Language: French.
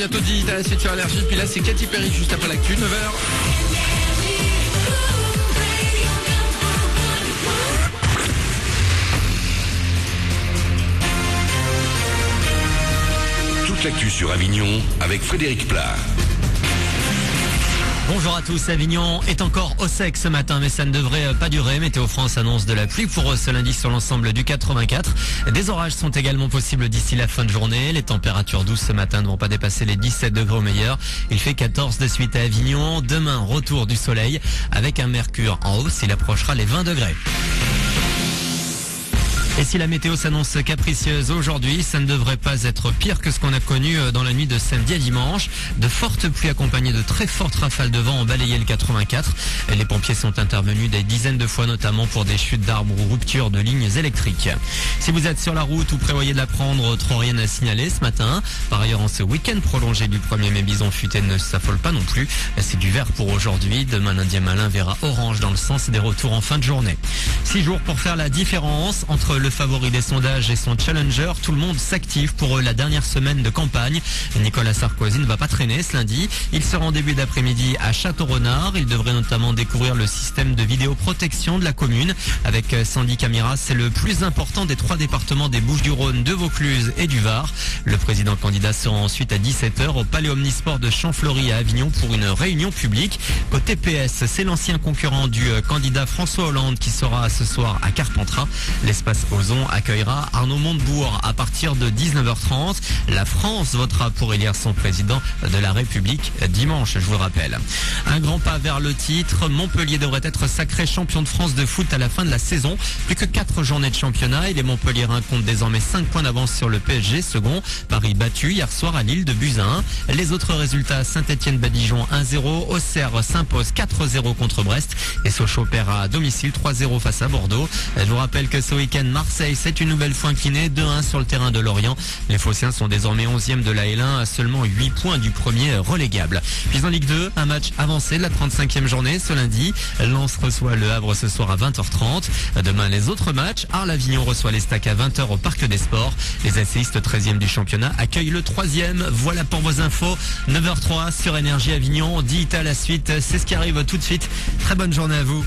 bientôt 10 à la suite sur Énergie. Puis là, c'est Katy Perry juste après l'actu, 9h. Toute l'actu sur Avignon avec Frédéric Plat. Bonjour à tous, Avignon est encore au sec ce matin, mais ça ne devrait pas durer. Météo France annonce de la pluie pour ce lundi sur l'ensemble du 84. Des orages sont également possibles d'ici la fin de journée. Les températures douces ce matin ne vont pas dépasser les 17 degrés au meilleur. Il fait 14 de suite à Avignon. Demain, retour du soleil avec un mercure en hausse. Il approchera les 20 degrés. Et si la météo s'annonce capricieuse aujourd'hui, ça ne devrait pas être pire que ce qu'on a connu dans la nuit de samedi à dimanche. De fortes pluies accompagnées de très fortes rafales de vent ont balayé le 84. Les pompiers sont intervenus des dizaines de fois, notamment pour des chutes d'arbres ou ruptures de lignes électriques. Si vous êtes sur la route ou prévoyez de la prendre, trop rien à signaler ce matin. Par ailleurs, en ce week-end prolongé du 1er mai, Bison Futé ne s'affole pas non plus. C'est du vert pour aujourd'hui. Demain, lundi, Malin verra orange dans le sens des retours en fin de journée. 6 jours pour faire la différence entre le favori des sondages et son challenger. Tout le monde s'active pour la dernière semaine de campagne. Nicolas Sarkozy ne va pas traîner ce lundi. Il sera en début d'après-midi à Château-Renard. Il devrait notamment découvrir le système de vidéoprotection de la commune. Avec Sandy Camira, c'est le plus important des 3 départements des Bouches-du-Rhône, de Vaucluse et du Var. Le président candidat sera ensuite à 17h au Palais Omnisport de Champfleury à Avignon pour une réunion publique. Côté PS, c'est l'ancien concurrent du candidat François Hollande qui sera ce soir à Carpentras. L'espace Ozon accueillera Arnaud Montebourg à partir de 19h30. La France votera pour élire son président de la République dimanche, je vous le rappelle. Un grand pas vers le titre. Montpellier devrait être sacré champion de France de foot à la fin de la saison. Plus que 4 journées de championnat et les Montpelliérains comptent désormais 5 points d'avance sur le PSG second. Paris battu hier soir à Lille de buts à 1. Les autres résultats: Saint-Etienne bat Dijon 1-0. Auxerre s'impose 4-0 contre Brest et Sochaux perd à domicile 3-0 face à Bordeaux. Je vous rappelle que ce week-end, Marseille c'est une nouvelle fois inclinée 2-1 sur le terrain de Lorient. Les Phocéens sont désormais 11e de la L1 à seulement 8 points du premier relégable. Puis en Ligue 2, un match avancé de la 35e journée ce lundi. Lens reçoit le Havre ce soir à 20h30. Demain, les autres matchs. Arles-Avignon reçoit les Stacks à 20h au Parc des Sports. Les essayistes 13e du championnat accueillent le 3e. Voilà pour vos infos. 9h03 sur Énergie Avignon. Dit à la suite, c'est ce qui arrive tout de suite. Très bonne journée à vous.